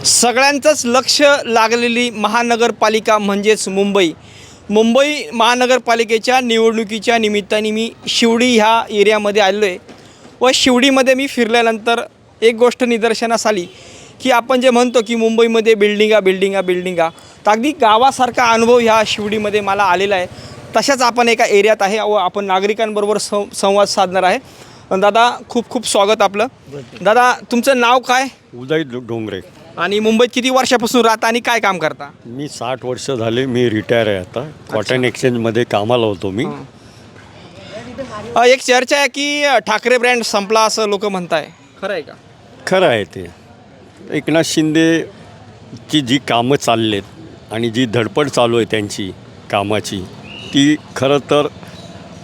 सगळ्यांचंच लक्ष लागलेली महानगरपालिका म्हणजेच मुंबई महानगरपालिकेच्या निवडणुकीच्या निमित्ताने मी शिवडी ह्या एरियामध्ये आलेलो आहे व शिवडीमध्ये मी फिरल्यानंतर एक गोष्ट निदर्शनास आली की आपण जे म्हणतो की मुंबईमध्ये बिल्डिंगा तर अगदी गावासारखा अनुभव ह्या शिवडीमध्ये मला आलेला आहे. तशाच आपण एका एरियात आहे व आपण नागरिकांबरोबर संवाद साधणार आहे. दादा खूप खूप स्वागत आपलं. दादा तुमचं नाव काय? उदय डोंगरे. आणि मुंबईत किती वर्षापासून राहता आणि काय काम करता? मी 60 वर्ष झाले. मी रिटायर आहे आता. कॉटन एक्सचेंजमध्ये कामाला होतो मी. एक चर्चा आहे की ठाकरे ब्रँड संपला असं लोक म्हणताय, खरं आहे का? खरं आहे ते. एकनाथ शिंदेची जी कामं चाललेत आणि जी धडपड चालू आहे त्यांची कामाची, ती खरं तर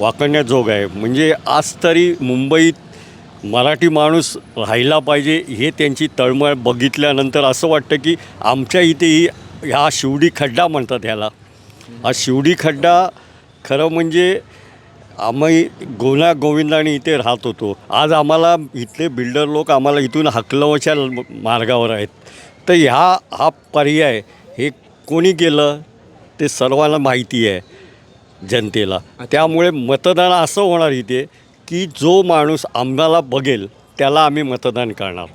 वाखाणण्याजोग आहे. म्हणजे आज तरी मुंबईत मराठी माणूस राहिला पाहिजे हे त्यांची तळमळ बघितल्यानंतर असं वाटतं की आमच्या इथेही ह्या शिवडी खड्डा म्हणतात ह्याला. हा शिवडी खड्डा खरं म्हणजे आम्ही गोविंदाने इथे राहत होतो. आज आम्हाला इथले बिल्डर लोक आम्हाला इथून हकलवाच्या मार्गावर आहेत. तर हा पर्याय हे कोणी केलं ते सर्वांना माहिती आहे जनतेला. त्यामुळे मतदान असं होणार इथे की जो माणूस आम्हाला बघेल त्याला आम्ही मतदान करणार.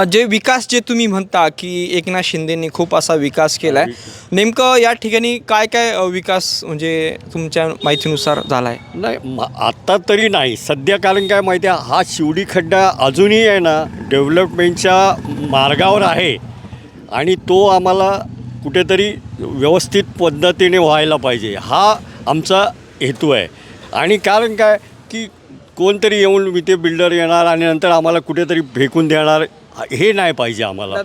जे विकास जे तुम्ही म्हणता की एकनाथ शिंदेंनी खूप असा विकास केला आहे, नेमकं या ठिकाणी काय काय विकास म्हणजे तुमच्या माहितीनुसार झाला आहे? नाही आत्ता तरी नाही सध्या. कारण काय माहिती आहे, हा शिवडी खड्डा अजूनही आहे ना डेव्हलपमेंटच्या मार्गावर आहे आणि तो आम्हाला कुठेतरी व्यवस्थित पद्धतीने व्हायला पाहिजे हा आमचा हेतू आहे. आणि कारण काय की कोणतरी येऊन इथे बिल्डर येणार आणि नंतर आम्हाला कुठेतरी फेकून देणार हे नाही पाहिजे आम्हाला.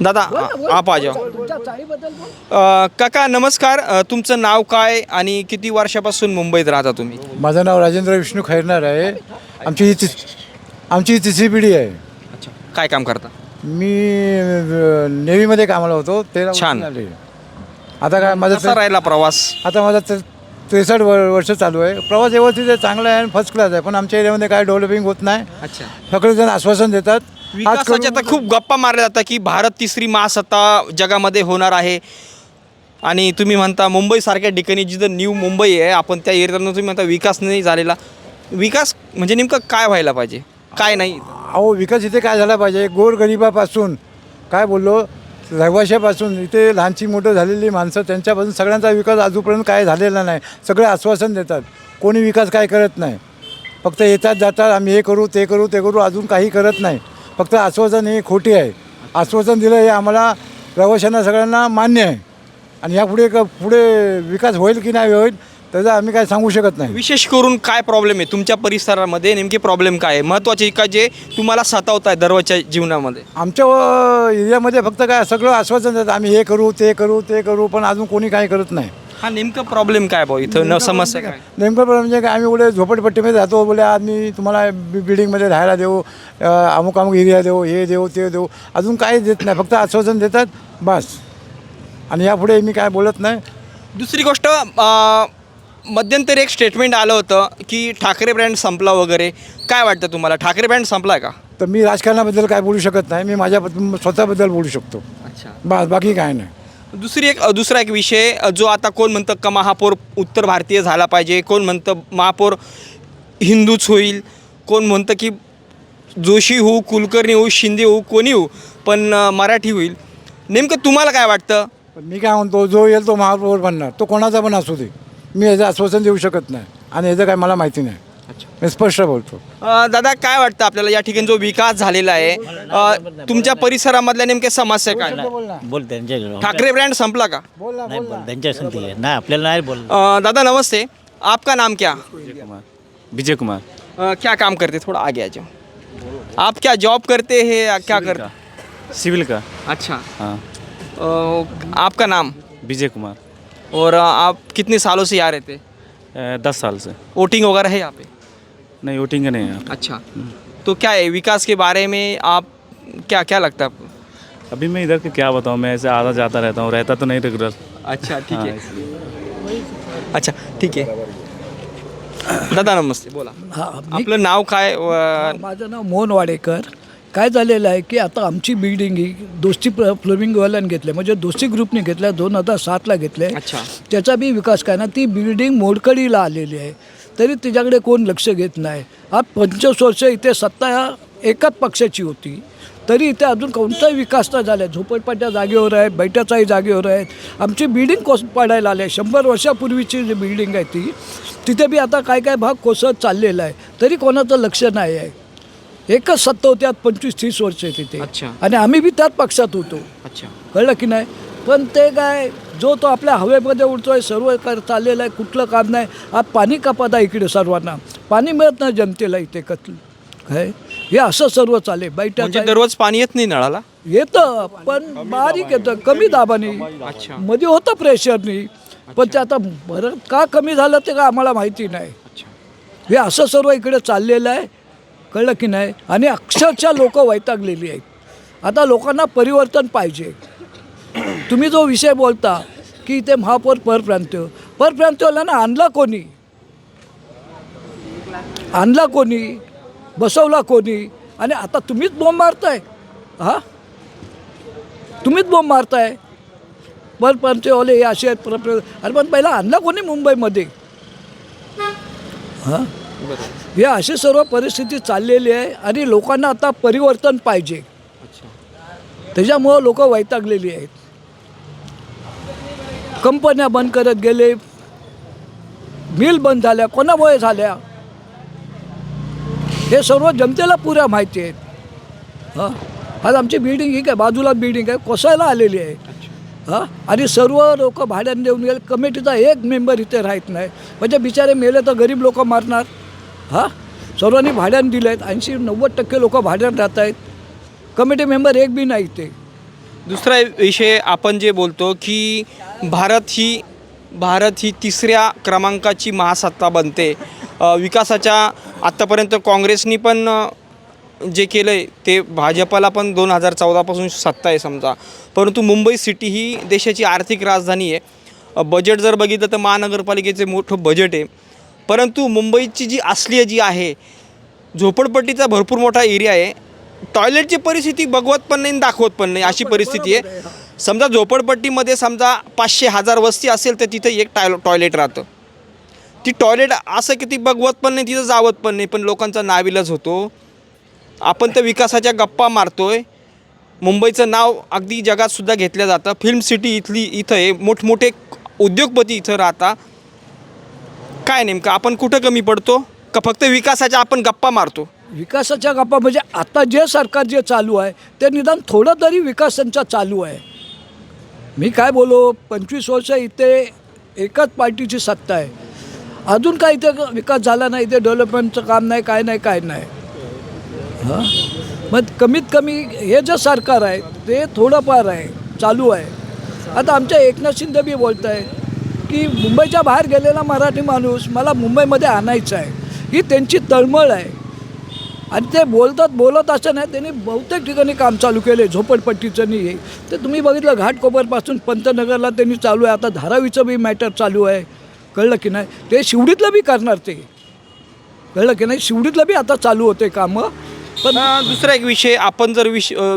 दादा आप आ जाओ. काका नमस्कार. तुमचं नाव काय आणि किती वर्षापासून मुंबईत राहता तुम्ही? माझं नाव राजेंद्र विष्णू खैरनार आहे. आमची ही तिसरी पिढी आहे. अच्छा, काय काम करता? मी नेव्हीमध्ये कामाला होतो. 13 छान. वर्ष झाले. आता काय माझा राहिला प्रवास? आता माझा 63 वर्ष चालू आहे. प्रवास व्यवस्थित आहे, चांगला आहे आणि फर्स्ट क्लास आहे. पण आमच्या एरियामध्ये काय डेव्हलपिंग होत नाही. अच्छा, सगळेजण आश्वासन देतात. विकासाच्या आता खूप गप्पा मारल्या जातात की भारत तिसरी महासत्ता जगामध्ये होणार आहे आणि तुम्ही म्हणता मुंबईसारख्या ठिकाणी जिथं न्यू मुंबई आहे आपण त्या एरियातून तुम्ही म्हणता विकास नाही झालेला. विकास म्हणजे नेमकं काय व्हायला पाहिजे, काय नाही? अहो विकास इथे काय झाला पाहिजे, गोरगरिबापासून काय बोललो रहिवाशापासून इथे लहानची मोठं झालेली माणसं त्यांच्यापासून सगळ्यांचा विकास अजूनपर्यंत काय झालेला नाही. सगळे आश्वासन देतात, कोणी विकास काय करत नाही. फक्त येतात जातात, आम्ही हे करू ते करू, अजून काही करत नाही. फक्त आश्वासन हे खोटी आहे. आश्वासन दिलं हे आम्हाला रहिवाशांना सगळ्यांना मान्य आहे आणि पुढे विकास होईल की नाही होईल त्याचं आम्ही काय सांगू शकत नाही. विशेष करून काय प्रॉब्लेम आहे तुमच्या परिसरामध्ये, नेमके प्रॉब्लेम काय आहे महत्त्वाचे का जे तुम्हाला सतावत आहे दररोजच्या जीवनामध्ये? आमच्या एरियामध्ये फक्त काय सगळं आश्वासन देतात, आम्ही हे करू ते करू पण अजून कोणी काय करत नाही. हा नेमकं प्रॉब्लेम काय भाऊ इथं? न समस्या काय? नेमकं प्रॉब्लेम म्हणजे काय, आम्ही बोले झोपडपट्टीमध्ये राहतो, बोले आम्ही तुम्हाला बिल्डिंगमध्ये राहायला देऊ, अमुक एरिया देऊ, हे देऊ ते देऊ, अजून काही देत नाही. फक्त आश्वासन देतात बस. आणि यापुढे मी काय बोलत नाही. दुसरी गोष्ट, मध्यंतरी एक स्टेटमेंट आलं होतं की ठाकरे ब्रँड संपला वगैरे. काय वाटतं तुम्हाला, ठाकरे ब्रँड संपला का? तर मी राजकारणाबद्दल काय बोलू शकत नाही. मी माझ्या स्वतःबद्दल बोलू शकतो. अच्छा, बस, बाकी काय नाही. दुसरा एक विषय जो आता कोण म्हणतं का महापौर उत्तर भारतीय झाला पाहिजे, कोण म्हणतं महापौर हिंदूच होईल, कोण म्हणतं की जोशी होऊ, कुलकर्णी होऊ, शिंदे होऊ, कोणी होऊ पण मराठी होईल. नेमकं तुम्हाला काय वाटतं? पण मी काय म्हणतो, जो येईल तो महापौर बनणार, तो कोणाचा पण असू दे. मी याचं आश्वासन देऊ शकत नाही आणि याचं काय मला माहिती नाही. मी स्पष्ट बोलतो. दादा काय वाटतं आपल्याला या ठिकाणी जो विकास झालेला आहे तुमच्या परिसरामधल्या नेमक्या समस्या काय? बोल त्यांच्या ठाकरे ब्रँड संपला का? नाही बोल त्यांच्या संगती नाही आपल्याला नाही बोल. दादा नमस्ते, आपका नाम क्या? विजय कुमार. क्या काम करते, थोड़ा आगे आ जाओ. आप क्या जॉब करते हैं या क्या करते? सिविल का. अच्छा, हाँ. आपका नाम? विजय कुमार. और आप कितने सालों से यहाँ रहते? 10 साल से. वोटिंग वगैरह है यहाँ पे? नहीं वोटिंग का नहीं है. अच्छा, तो क्या है विकास के बारे में आप क्या लगता है आपको? अभी मैं इधर के क्या बताऊँ, मैं ऐसे आधा जाता रहता हूँ, रहता तो नहीं रेगुलर. अच्छा ठीक आहे. अच्छा ठीक आहे. दादा नमस्ते, बोला. आपलं नाव काय? माझं नाव मोहन वाडेकर. काय झालेलं आहे की आता आमची बिल्डिंग ही दोस्ती फ्लोरिंगवाल्याने घेतल्या, म्हणजे दोस्ती ग्रुपने घेतल्या, 2007ला घेतल्या. अच्छा. त्याचा बी विकास काय ना, ती बिल्डिंग मोडकळीला आलेली आहे, तरी तिच्याकडे कोण लक्ष घेत नाही. आज 25 वर्ष इथे सत्ता एकाच पक्षाची होती, तरी इथे अजून कोणताही विकास नाही झाला. झोपडपट्ट्या जागेवर आहेत, बैठ्याचाही जागेवर आहेत. आमची बिल्डिंग पाडायला आली आहे. 100 वर्षापूर्वीची जी बिल्डिंग आहे तिथे बी आता काय काय भाग कोसळत चाललेला आहे, तरी कोणाचं लक्ष नाही आहे. एकच सत्ता होती आज 25-30 वर्ष तिथे. अच्छा. आणि आम्ही बी त्याच पक्षात होतो. अच्छा. कळलं की नाही. पण ते काय जो तो आपल्या हवेमध्ये उडतोय, सर्व चाललेलं आहे, कुठलं काम नाही. आज पाणी कपात आहे इकडे, सर्वांना पाणी मिळत नाही जनतेला इथे काय. हे असं सर्व चालेल. म्हणजे बैठक दररोज पाणी येत नाही नळाला? येतं पण बारीक येतं, कमी दाबाने. अच्छा. मध्ये होतं प्रेशरनी, पण ते आता बरं का कमी झालं ते का आम्हाला माहिती नाही. हे असं सर्व इकडे चाललेलं आहे. कळलं की नाही. आणि अक्षरशः लोक वैतागलेली आहेत. आता लोकांना परिवर्तन पाहिजे. तुम्ही जो विषय बोलता की इथे महापौर परप्रांतीवाल्यांना आणला कोणी बसवला कोणी. आणि आता तुम्हीच बॉम्ब मारताय. तुम्हीच बॉम्ब मारताय. परप्रांतीवाले हे असे आहेत. अरे पण पहिला आणला कोणी मुंबईमध्ये. हे अशी सर्व परिस्थिती चाललेली आहे आणि लोकांना आता परिवर्तन पाहिजे. त्याच्यामुळं लोक वैतागलेली आहेत. कंपन्या बंद करत गेले, मिल बंद झाल्या. कोणामुळे झाल्या हे सर्व जनतेला पुऱ्या माहिती आहेत. आज आमची बिल्डिंग ही काय बाजूला बिल्डिंग आहे, कोसळायला आलेली आहे. आणि सर्व लोक भाड्याने देऊन गेले. कमिटीचा एक मेंबर इथे राहत नाही. म्हणजे बिचारे मेले तर गरीब लोक मारणार. सर्वांनी भाड्याने दिले आहेत. 80-90% लोक भाड्याने राहत आहेत. कमिटी मेंबर एक बी नाही इथे. दुसरा विषय आपण जे बोलतो की भारत ही तिसऱ्या क्रमांकाची महासत्ता बनते. विकासाच्या आत्तापर्यंत काँग्रेसनी पण जे केलं आहे ते भाजपाला पण 2014पासून सत्ता आहे समजा. परंतु मुंबई सिटी ही देशाची आर्थिक राजधानी आहे. बजेट जर बघितलं तर महानगरपालिकेचे मोठं बजेट आहे. परंतु मुंबईची जी आहे झोपडपट्टीचा भरपूर मोठा एरिया आहे. टॉयलेटची परिस्थिती बघवत पण नाही, दाखवत पण नाही, अशी परिस्थिती आहे. समजा झोपडपट्टीमध्ये समजा 500-1000 वस्ती असेल तर तिथे एक टॉयलेट राहतं. ती टॉयलेट असं की ती बघवत पण नाही, तिथं जावत पण नाही, पण लोकांचा नाविलाज होतो. आपण त्या विकासाच्या गप्पा मारतोय. मुंबईचं नाव अगदी जगातसुद्धा घेतलं जातं. फिल्म सिटी इथं आहे. मोठमोठे उद्योगपती इथं राहता. काय नेमकं आपण कुठं कमी पडतो का फक्त विकासाच्या आपण गप्पा मारतो? विकासाच्या गप्पा म्हणजे आता जे सरकार जे चालू आहे ते निदान थोडं तरी विकास त्यांचा चालू आहे. मी काय बोलो, 25 वर्ष इथे एकच पार्टीची सत्ता आहे. अजून काय इथे विकास झाला नाही. इथे डेव्हलपमेंटचं काम नाही, काय नाही. मग कमीत कमी हे जे सरकार आहे ते थोडंफार आहे, चालू आहे. आता आमच्या एकनाथ शिंदे बी बोलत आहे की मुंबईच्या बाहेर गेलेला मराठी माणूस मला मुंबईमध्ये आणायचा आहे. ही त्यांची तळमळ आहे. आणि ते बोलत असं नाही, त्यांनी बहुतेक ठिकाणी काम चालू केले. झोपडपट्टीचं नाही आहे ते तुम्ही बघितलं. घाटकोपरपासून पंतनगरला त्यांनी चालू आहे. आता धारावीचं बी मॅटर चालू आहे. कळलं की नाही. ते शिवडीतलं बी करणार ते. कळलं की नाही. शिवडीतलं बी आता चालू होते कामं. पण दुसरा एक विषय आपण जर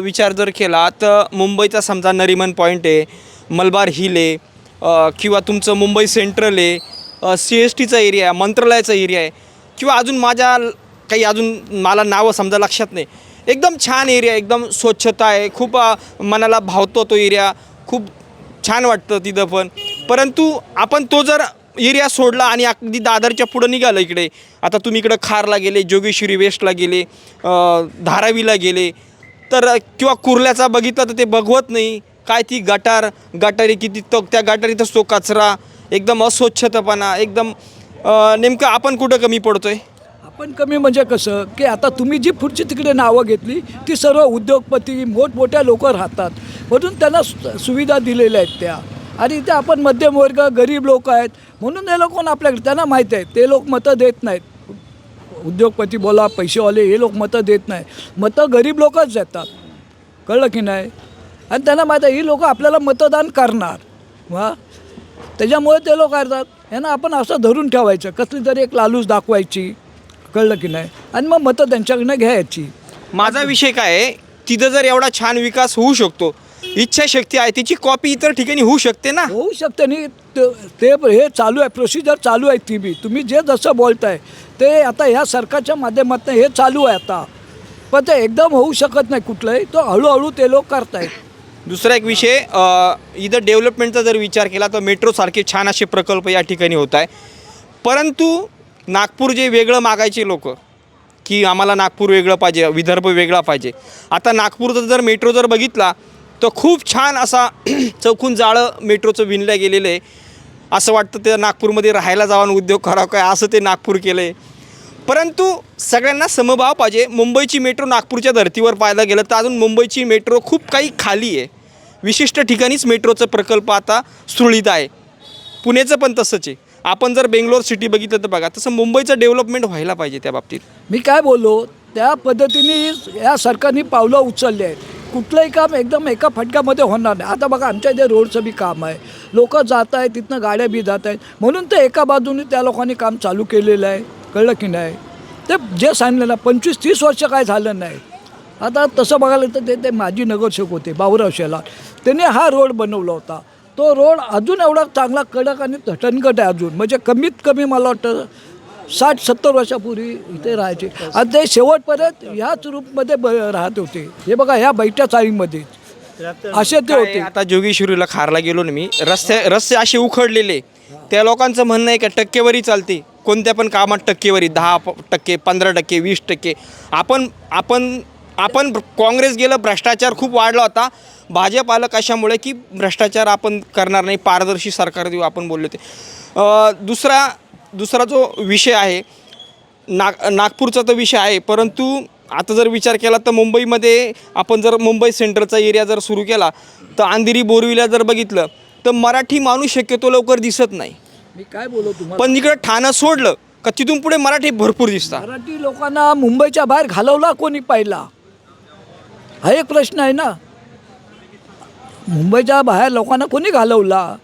विचार जर केला तर मुंबईचा समजा नरिमन पॉईंट आहे, मलबार हिल आहे, किंवा तुमचं मुंबई सेंट्रल आहे, CSTचा एरिया आहे, मंत्रालयाचा एरिया आहे, किंवा अजून अजून मला नावं समजा लक्षात नाही. एकदम छान एरिया, एकदम स्वच्छता आहे, खूप मनाला भावतो तो एरिया, खूप छान वाटतं तिथं पण. परंतु आपण तो जर एरिया सोडला आणि अगदी दादरच्या पुढं निघालं इकडे, आता तुम्ही इकडं खारला गेले, जोगेश्वरी वेस्टला गेले, धारावीला गेले तर, किंवा कुर्ल्याचा बघितलं तर ते बघवत नाही. काय ती गटारी किती त्या गटारीतच तो कचरा, एकदम अस्वच्छतापणा, एकदम नेमकं आपण कुठं कमी पडतोय? आपण कमी म्हणजे कसं की आता तुम्ही जी पुढची तिकडे नावं घेतली ती सर्व उद्योगपती मोठमोठ्या लोक राहतात, म्हणून त्यांना सुविधा दिलेल्या आहेत त्या. आणि इथे आपण मध्यमवर्ग गरीब लोक आहेत म्हणून हे लोक आपल्याकडे त्यांना माहीत आहे. ते लोक मतं देत नाहीत. उद्योगपती बोला, पैसेवाले, हे लोक मतं देत नाही. मतं गरीब लोकच देतात. कळलं की नाही. आणि त्यांना माहीत आहे ही लोक आपल्याला मतदान करणार. त्याच्यामुळे ते लोक करतात. यांना आपण असं धरून ठेवायचं, कसली तरी एक लालूच दाखवायची. कळलं की नाही. आणि मग मतं त्यांच्याकडनं घ्यायची. माझा विषय काय आहे, तिथं जर एवढा छान विकास होऊ शकतो, इच्छाशक्ती आहे, तिची कॉपी इतर ठिकाणी होऊ शकते ना. होऊ शकते नाही ते हे चालू आहे, प्रोसिजर चालू आहे ती बी. तुम्ही जे जसं बोलताय ते आता ह्या सरकारच्या माध्यमातून हे चालू आहे आता, पण ते एकदम होऊ शकत नाही कुठलंही, तो हळूहळू ते लोक करतायत. दुसरा एक विषय, इथं डेव्हलपमेंटचा जर विचार केला तर मेट्रोसारखे छान असे प्रकल्प या ठिकाणी होत आहे, परंतु नागपूर जे वेगळं मागायचे लोक की आम्हाला नागपूर वेगळं पाहिजे, विदर्भ वेगळा पाहिजे. आता नागपूरचं जर मेट्रो जर बघितला तर खूप छान असा चौकून जाळं मेट्रोचं विणलं गेलेलं आहे. असं वाटतं ते नागपूरमध्ये राहायला जाऊन उद्योग करावं काय, असं ते नागपूर केलं आहे. परंतु सगळ्यांना समभाव पाहिजे. मुंबईची मेट्रो नागपूरच्या धर्तीवर पाहायला गेलं तर अजून मुंबईची मेट्रो खूप काही खाली आहे. विशिष्ट ठिकाणीच मेट्रोचं प्रकल्प आता सुरळीत आहे. पुण्याचं पण तसंच आहे. आपण जर बेंगलोर सिटी बघितलं तर बघा, तसं मुंबईचं डेव्हलपमेंट व्हायला पाहिजे त्या बाबतीत. मी काय बोललो त्या पद्धतीने या सरकारने पावलं उचलली आहेत. कुठलंही काम एकदम एका फटक्यामध्ये होणार नाही. आता बघा आमच्या इथे रोडचं बी काम आहे, लोक जात आहेत तिथनं, गाड्या बी जात आहेत, म्हणून ते एका बाजूने त्या लोकांनी काम चालू केलेलं आहे. कळलं की नाही? ते जे सांगितलं ना 25-30 वर्ष काय झालं नाही. आता तसं बघायला तर ते माजी नगरसेवक होते बाबुराव शेलार, त्यांनी हा रोड बनवला होता. तो रोड अजून एवढा चांगला कडक आणि ठणकट आहे अजून, म्हणजे कमीत कमी मला वाटतं 60-70 वर्षापूर्वी इथे राहायचे आणि ते शेवटपर्यंत ह्याच रूपमध्ये राहत होते. हे बघा ह्या बैठ्या चाळीमध्ये असे ते होते. आता जोगेश्वरीला खारला गेलो ना मी, रस्ते असे उखडलेले, त्या लोकांचं म्हणणं आहे का टक्केवारी चालते, कोणत्या पण कामात टक्केवारी 10%, 15%, 20%. आपण काँग्रेस गेलं, भ्रष्टाचार खूप वाढला होता. भाजप आलं कशामुळे की भ्रष्टाचार आपण करणार नाही, पारदर्शी सरकार देऊ आपण बोलले होते. दुसरा जो विषय आहे नागपूरचा तो विषय आहे, परंतु आता जर विचार केला तर मुंबईमध्ये आपण जर मुंबई सेंट्रलचा एरिया जर सुरू केला तर अंधेरी बोरविला जर बघितलं तर मराठी माणूस शक्यतो लवकर दिसत नाही. मी काय बोलू तुम्हाला, पण इकडं ठाणं सोडलं का तिथून पुढे मराठी भरपूर दिसतात. मराठी लोकांना मुंबईच्या बाहेर घालवला कोणी पाहिला, हा एक प्रश्न आहे ना. मुंबईच्या बाहेर लोकांना कोणी घालवला?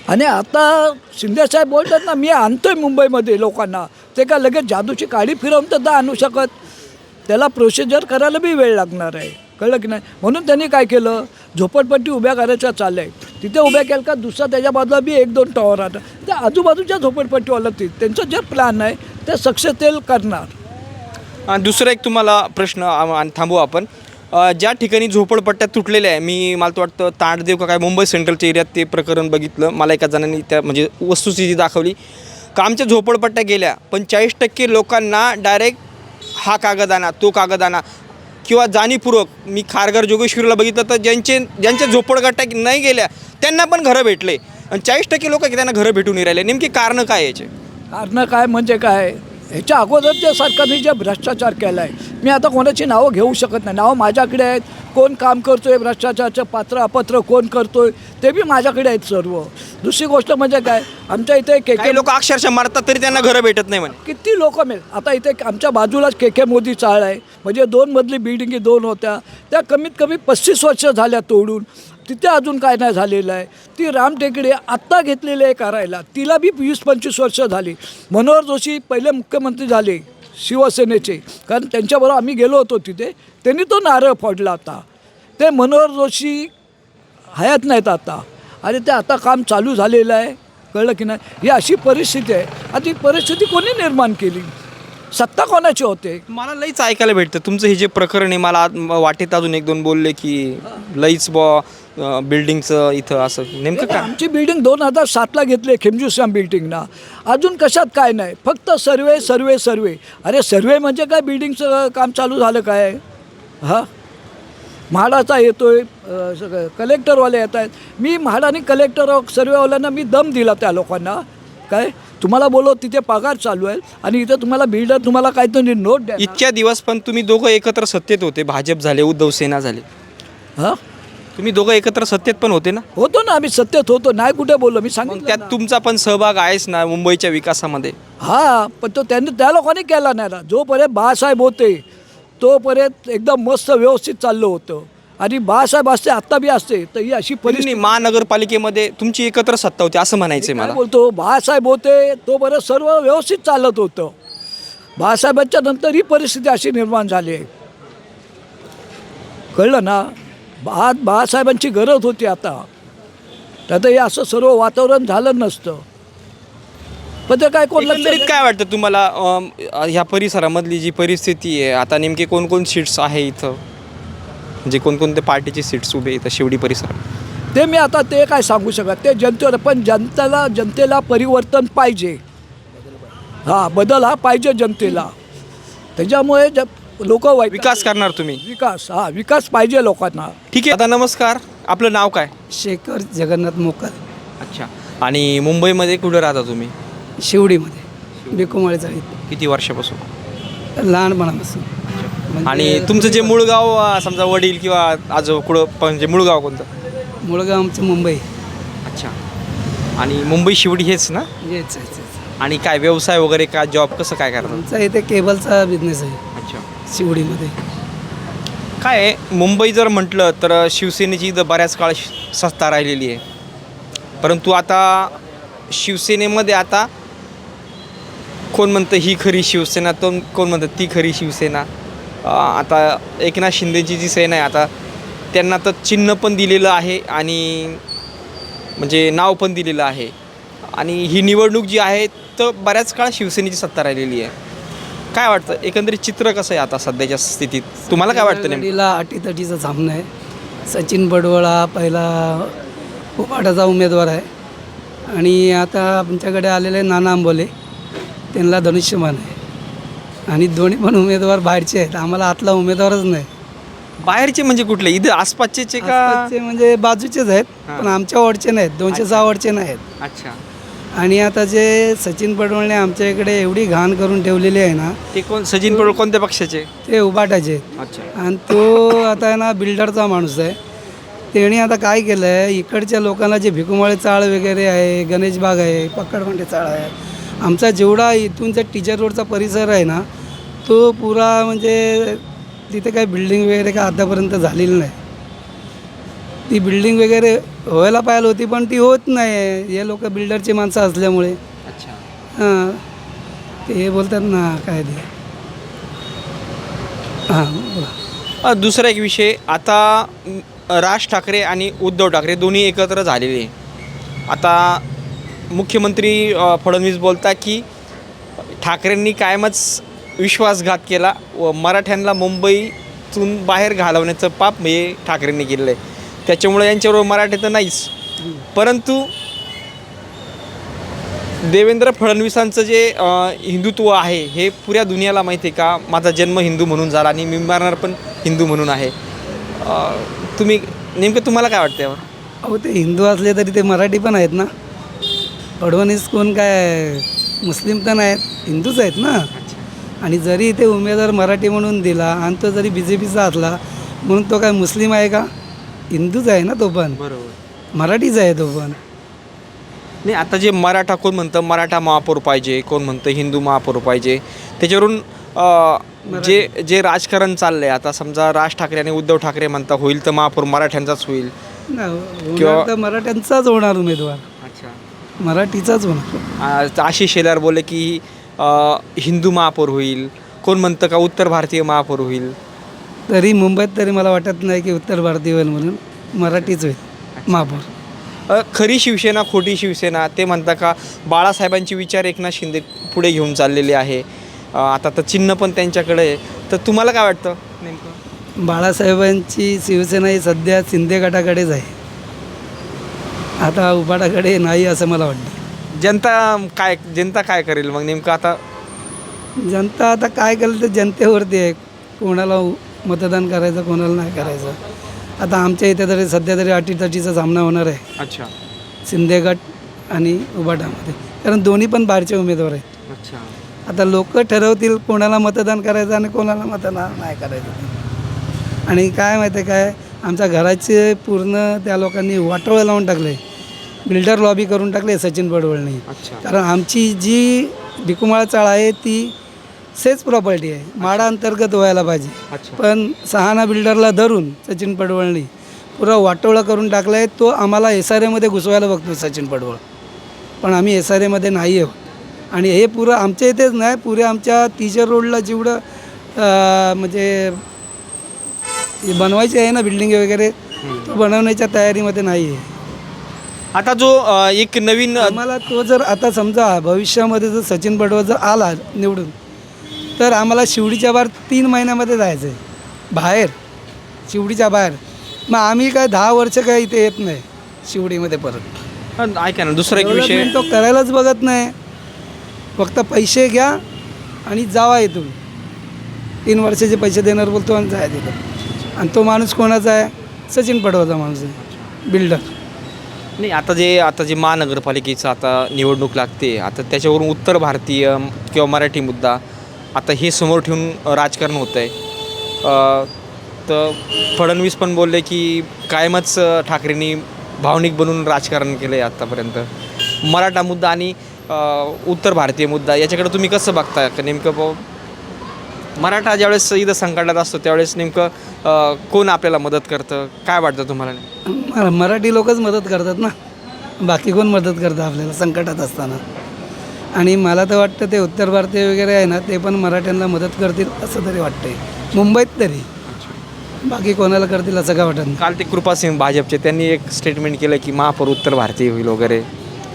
आणि आता शिंदेसाहेब बोलतात ना मी आणतोय मुंबईमध्ये लोकांना, ते का लगेच जादूची काडी फिरवून तर आणू शकत, त्याला प्रोसिजर करायला बी वेळ लागणार आहे. कळलं की नाही? म्हणून त्यांनी काय केलं, झोपडपट्टी उभ्या करायच्या चाललं आहे. तिथे उभ्या केलं का दुसरा त्याच्या बाजूला बी 1-2 टॉवर राहतात, त्या आजूबाजूच्या झोपडपट्टीवाला त्यांचं जे प्लॅन आहे ते सक्सेसफुल करणार. दुसरा एक तुम्हाला प्रश्न थांबू आपण. ज्या ठिकाणी झोपडपट्ट्या तुटलेल्या आहे, मला तर वाटतं ताडदेव का काय मुंबई सेंट्रलच्या एरियात ते प्रकरण बघितलं. मला एका जणांनी त्या म्हणजे वस्तुस्थिती दाखवली का आमच्या झोपडपट्ट्या गेल्या, पण 40% लोकांना डायरेक्ट हा कागद आणा, तो कागद आणा, किंवा जाणीवपूर्वक मी खारघर जोगेश्वरीला बघितलं तर ज्यांच्या झोपडपट्ट्या नाही गेल्या त्यांना पण घरं भेटले, आणि 40% लोक त्यांना घरं भेटून नाही राहिले. नेमकी कारणं काय याचे? कारणं काय म्हणजे काय, ह्याच्या अगोदर जे सरकारने जे भ्रष्टाचार केला आहे, मी आता कोणाची नावं घेऊ शकत नाही, नावं माझ्याकडे आहेत. कोण काम करतो आहे भ्रष्टाचारचं पात्र अपत्र कोण करतो आहे ते बी माझ्याकडे आहेत सर्व. दुसरी गोष्ट म्हणजे काय, आमच्या इथे काही लोक अक्षरशः मरतात तरी त्यांना घरं भेटत नाही म्हणे. किती लोक मिळेल. आता इथे आमच्या बाजूलाच के मोदी चाळ आहे, म्हणजे 2 मजली बिल्डिंगी 2 होत्या, त्या कमीत कमी 35 वर्ष झाल्या तोडून, तिथे अजून काय नाही झालेलं आहे. ती रामटेकडे आत्ता घेतलेली आहे करायला, तिला बी 20-25 वर्ष झाली. मनोहर जोशी पहिले मुख्यमंत्री झाले शिवसेनेचे, कारण त्यांच्याबरोबर आम्ही गेलो होतो तिथे, त्यांनी तो नारळ फोडला होता. ते मनोहर जोशी हयात नाहीत आता, आणि ते आता काम चालू झालेलं आहे. कळलं की नाही? ही अशी परिस्थिती आहे. आता ही परिस्थिती कोणी निर्माण केली, सत्ता कोणाची होते? मला लईच ऐकायला भेटतं तुमचं हे जे प्रकरण आहे. मला वाटेत अजून 1-2 बोलले की लईच बिल्डिंगचं इथं असं नेमकं काय? आमची बिल्डिंग 2007ला घेतली खेमजूश्याम बिल्डिंगना, अजून कशात काय नाही, फक्त सर्वे. अरे सर्वे म्हणजे काय, बिल्डिंगचं काम चालू झालं काय? हां, म्हाडाचा येतोय, कलेक्टरवाले येत आहेत. मी म्हाडा आणि कलेक्टर सर्वेवाल्यांना मी दम दिला त्या लोकांना, काय तुम्हाला बोलो तिथे पगार चालू आहे आणि इथे तुम्हाला बिल्डर तुम्हाला काहीतरी नोट द्या. इतक्या दिवस पण तुम्ही दोघं एकत्र सत्तेत होते, भाजप झाले, उद्धव सेना झाले, हां तुम्ही दोघं एकत्र सत्तेत पण होते ना? होतो ना, आम्ही सत्तेत होतो, नाही कुठे बोललो मी, मग सांगितलं त्यात तुमचा पण सहभाग आहेच ना मुंबईच्या विकासामध्ये. हां, पण तो त्या लोकांनी केला नाही ना. जोपर्यंत बाळासाहेब होते तोपर्यंत एकदम मस्त व्यवस्थित चाललं होतं, आणि बाळासाहेब असते आत्ता बी असते तर ही अशी परिस्थिती. महानगरपालिकेमध्ये तुमची एकत्र सत्ता होती असं म्हणायचं काय मला. बोलतो, बाळासाहेब होते तोपर्यंत सर्व व्यवस्थित चालत होतं. बाळासाहेबांच्या नंतर ही परिस्थिती अशी निर्माण झाली आहे. कळलं ना. बाळासाहेबांची गरज होती आता, तर हे असं सर्व वातावरण झालं नसतं. पण ते काय कोण एकंदरीत काय वाटतं तुम्हाला ह्या परिसरामधली जी परिस्थिती आहे आता, नेमके कोणकोण सीट्स आहे इथं, म्हणजे कोणकोणत्या पार्टीची सीट्स उभे इथं शिवडी परिसरात? ते मी आता ते काय सांगू शकत, ते जनतेवर. पण जनतेला परिवर्तन पाहिजे. हां, बदल हा पाहिजे जनतेला. त्याच्यामुळे लोक विकास करणार तुम्ही? विकास पाहिजे लोकांना. ठीक आहे. आता नमस्कार, आपलं नाव काय? शेखर जगन्नाथ मोकर. अच्छा. आणि मुंबईमध्ये कुठं राहता तुम्ही? शिवडीमध्ये बेकुमाळीचा इथं किती वर्षापासून? लहानपणापासून. आणि तुमचं जे मूळ गाव, समजा वडील किंवा आजो कुठं, म्हणजे मूळ गाव कोणतं? मुळगाव आमचं मुंबई. अच्छा. आणि मुंबई शिवडी हेच ना? हेच. आणि काय व्यवसाय वगैरे, काय जॉब कसं काय करतात? आमचा इथे केबलचा बिझनेस आहे अच्छा. शिवडीमध्ये. काय आहे, मुंबई जर म्हटलं तर शिवसेनेची इथं बऱ्याच काळ सत्ता राहिलेली आहे. परंतु आता शिवसेनेमध्ये आता कोण म्हणतं ही खरी शिवसेना, तो कोण म्हणतं ती खरी शिवसेना. आता एकनाथ शिंदेची जी सेना आहे आता, त्यांना तर चिन्ह पण दिलेलं आहे आणि म्हणजे नाव पण दिलेलं आहे. आणि ही निवडणूक जी आहे तर बऱ्याच काळ शिवसेनेची सत्ता राहिलेली आहे. काय वाटतं एकंदरीत चित्र कसं आहे आता सध्याच्या स्थितीत? तुम्हाला काय वाटतं नेमकं? गाडीला अटीतटीचा सामना आहे. सचिन बडवळ हा पहिला उपाटाचा उमेदवार आहे आणि आता आमच्याकडे आलेले नाना आंबोले, त्यांना धनुष्यबाण आहे. आणि दोन्ही पण उमेदवार बाहेरचे आहेत. आम्हाला आतला उमेदवारच नाही. बाहेरचे म्हणजे कुठले? इथं आसपासचे का? आसपासचे म्हणजे बाजूचेच आहेत, पण आमच्या वॉर्डचे नाहीत. 206 वॉर्डचे नाहीत. अच्छा. आणि आता जे सचिन पडवळने आमच्या इकडे एवढी घाण करून ठेवलेली आहे ना, ते कोण? सचिन पडवळ कोणत्या पक्षाचे? ते उबाटाचे आहेत. अच्छा. आणि तो आता आहे ना बिल्डरचा माणूस आहे. त्याने आता काय केलं आहे, इकडच्या लोकांना जे भिकुमाळे चाळ वगैरे आहे, गणेश बाग आहे, पक्कडभांडे चाळ आहे, आमचा जेवढा इथूनचा टीचर रोडचा परिसर आहे ना, तो पुरा म्हणजे तिथे काही बिल्डिंग वगैरे काय आतापर्यंत झालेली नाही. ती बिल्डिंग वगैरे व्हायला पाहिजे होती, पण ती होत नाही. हे लोक बिल्डरची माणसं असल्यामुळे. अच्छा. हां, ते बोलतात ना काय ते. हां, बोला. दुसरा एक विषय, आता राज ठाकरे आणि उद्धव ठाकरे दोन्ही एकत्र झालेले आहे. आता मुख्यमंत्री फडणवीस बोलता की ठाकरेंनी कायमच विश्वासघात केला व मराठ्यांना मुंबईतून बाहेर घालवण्याचं पाप हे ठाकरेंनी केलेलं आहे. त्याच्यामुळे यांच्याबरोबर मराठी तर नाहीच. परंतु देवेंद्र फडणवीसांचं जे हिंदुत्व आहे हे पुऱ्या दुनियाला माहिती आहे का? माझा जन्म हिंदू म्हणून झाला आणि मी मरणार पण हिंदू म्हणून आहे. तुम्हाला काय वाटतं यावर? अहो, ते हिंदू असले तरी ते मराठी पण आहेत ना. फडणवीस कोण काय मुस्लिम तर नाहीत, हिंदूच आहेत ना. आणि जरी ते उमेदवार मराठी म्हणून दिला आणि तो जरी BJPचा असला म्हणून तो काय मुस्लिम आहे का? हिंदूच आहे ना तो पण. बरोबर. मराठीच आहे तो पण. नाही, आता जे मराठा, कोण म्हणतं मराठा महापौर पाहिजे, कोण म्हणतं हिंदू महापौर पाहिजे, त्याच्यावरून जे राजकारण चाललं आहे आता, समजा राज ठाकरे आणि उद्धव ठाकरे म्हणता होईल तर महापौर मराठ्यांचाच होईल किंवा मराठ्यांचाच होणार उमेदवार. अच्छा. मराठीचाच होणार. आशिष शेलार बोलले की हिंदू महापौर होईल, कोण म्हणतं का उत्तर भारतीय महापौर होईल. तरी मुंबईत तरी मला वाटत नाही की उत्तर भारतीय होईल म्हणून. मराठीच होईल महापौर. खरी शिवसेना खोटी शिवसेना, ते म्हणता का बाळासाहेबांचे विचार एकनाथ शिंदे पुढे घेऊन चाललेले आहे. आता तर चिन्ह पण त्यांच्याकडे आहे. तर तुम्हाला काय वाटतं नेमकं? बाळासाहेबांची शिवसेना ही सध्या शिंदे गटाकडेच आहे. आता उबाटाकडे नाही असं मला वाटतं. जनता काय करेल मग नेमकं? आता जनता आता काय करेल ते जनतेवरती आहे, कोणाला मतदान करायचं कोणाला नाही करायचं. आता आमच्या इथे तरी सध्या तरी अटीतटीचा सामना होणार आहे. अच्छा. शिंदे गट आणि उबाटामध्ये, कारण दोन्ही पण बाहेरचे उमेदवार आहेत. अच्छा. आता लोक ठरवतील कोणाला मतदान करायचं आणि कोणाला मतदान नाही करायचं. आणि काय माहिती आहे काय, आमच्या घराचे पूर्ण त्या लोकांनी वाटोळं लावून टाकले, बिल्डर लॉबी करून टाकले सचिन पडवळने. अच्छा. कारण आमची जी भिकुमाळा चाळ आहे ती सेच प्रॉपर्टी आहे, माडा अंतर्गत व्हायला पाहिजे. अच्छा. पण सहाना बिल्डरला धरून सचिन पडवळने पुरा वाटोळा करून टाकला आहे. तो आम्हाला SRAमध्ये घुसवायला बघतो सचिन पडवळ, पण आम्ही SRAमध्ये नाही आहोत. आणि हे पुरं आमच्या इथेच नाही, पुरे आमच्या टीचर रोडला जेवढं म्हणजे हे बनवायचे आहे ना बिल्डिंग वगैरे, तो बनवण्याच्या तयारीमध्ये नाही आहे. आता जो एक नवीन आम्हाला तो जर आता समजा भविष्यामध्ये जर सचिन पटवर्धन जर आला निवडून, तर आम्हाला शिवडीच्या बाहेर 3 महिन्यामध्ये जायचं आहे, बाहेर शिवडीच्या बाहेर. मग आम्ही काय 10 वर्ष काय इथे येत नाही शिवडीमध्ये परत. ऐका ना, दुसरा एक विषय Development तो करायलाच बघत नाही, फक्त पैसे घ्या आणि जावा इथून. 3 वर्षाचे पैसे देणार बोलतो आणि जाय तिथं. आणि तो माणूस कोणाचा आहे? सचिन पटवर्धनचा माणूस आहे, बिल्डर. नाही, आता जे महानगरपालिकेचं आता निवडणूक लागते, आता त्याच्यावरून उत्तर भारतीय किंवा मराठी मुद्दा आता हे समोर ठेवून राजकारण होतं आहे. तर फडणवीस पण बोलले की कायमच ठाकरेंनी भावनिक बनून राजकारण केलं आहे आत्तापर्यंत. मराठा मुद्दा आणि उत्तर भारतीय मुद्दा याच्याकडे तुम्ही कसं बघता? का नेमकं मराठा ज्यावेळेस इथं संकटात असतो त्यावेळेस नेमकं कोण आपल्याला मदत करतं? काय वाटतं तुम्हाला? मराठी लोकच मदत करतात ना, बाकी कोण मदत करतं आपल्याला संकटात असताना. आणि मला तर वाटतं ते उत्तर भारतीय वगैरे आहे ना, ते पण मराठ्यांना मदत करतील असं तरी वाटतंय, मुंबईत तरी. बाकी कोणाला करतील असं काय वाटत नाही. काल ते कृपासिंग भाजपचे त्यांनी एक स्टेटमेंट केलं की महापौर उत्तर भारतीय होईल वगैरे.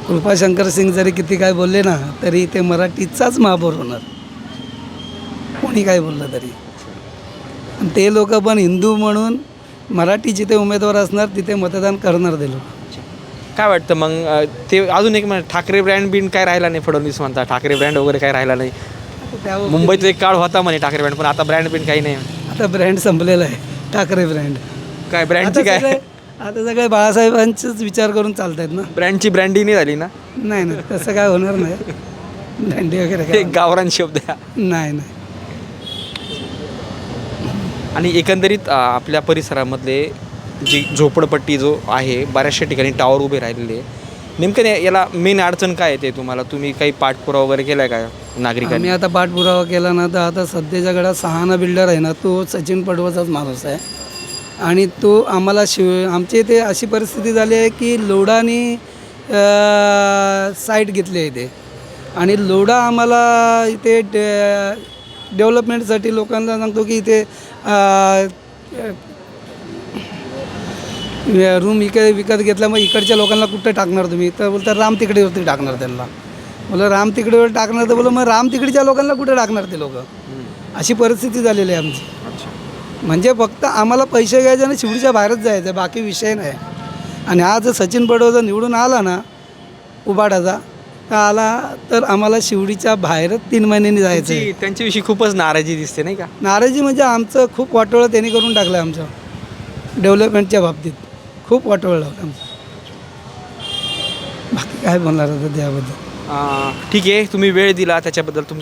कृपाशंकर सिंग जरी किती काय बोलले ना, तरी ते मराठीचाच महापौर होणार, कोणी काय बोललं तरी. आणि ते लोक पण हिंदू म्हणून मराठी जिथे उमेदवार असणार तिथे मतदान करणार ते लोक. काय वाटतं मग ते अजून एक ठाकरे ब्रँड बिन काय राहिला नाही, फडणवीस म्हणता ठाकरे ब्रँड वगैरे काय राहिला नाही. त्यावर मुंबईत एक काळ होता म्हणे ठाकरे ब्रँड, पण आता ब्रँड बिन काही नाही. आता ब्रँड संपलेला आहे, ठाकरे ब्रँड. काय ब्रँडची काय? आता सगळे बाळासाहेबांचेच विचार करून चालत आहेत ना. ब्रँडची ब्रँडिंग नाही झाली ना? नाही नाही, तसं काय होणार नाही. ब्रँडी वगैरे काय एक गावरान शब्द आहे. नाही नाही. आणि एकंदरीत आपल्या परिसरामधले जी झोपडपट्टी जो आहे, बऱ्याचशा ठिकाणी टावर उभे राहिलेले आहे. नेमकं याला मेन अडचण काय येते तुम्हाला? तुम्ही काही पाठपुरावा वगैरे केला आहे का नागरिकांनी? आम्ही आता पाठपुरावा केला ना, तर आता सध्याच्या घडात सहाना बिल्डर आहे ना, तो सचिन पटवर्धनचाच माणूस आहे. आणि तो आम्हाला आमच्या इथे अशी परिस्थिती झाली आहे की लोढाने साईट घेतली आहे इथे. आणि लोढा आम्हाला इथे डेव्हलपमेंटसाठी लोकांना सांगतो की इथे रूम विकत घेतला, मग इकडच्या लोकांना कुठं टाकणार तुम्ही? तर बोलतात राम तिकडेवरती टाकणार त्यांना. बोला राम तिकडेवर टाकणार, तर बोला मग राम तिकडच्या लोकांना कुठे टाकणार ते लोक? अशी परिस्थिती झालेली आहे आमची. म्हणजे फक्त आम्हाला पैसे घ्यायचे आणि शिवडीच्या बाहेरच जायचं, बाकी विषय नाही. आणि आज जर सचिन पटवर्धन निवडून आला ना उबाडाचा, तर आला तर आम्हाला शिवडीच्या बाहेरच 3 महिन्यांनी जायचं आहे. त्यांच्याविषयी खूपच नाराजी दिसते नाही का? नाराजी म्हणजे आमचं खूप वाटोळं त्यांनी करून टाकलं आहे आमचं डेव्हलपमेंटच्या बाबतीत. खूप वाटोळं लावलं आमचं. बाकी काय बोलणार होतं त्याबद्दल? ठीक आहे, तुम्ही वेळ दिला त्याच्याबद्दल तुमचा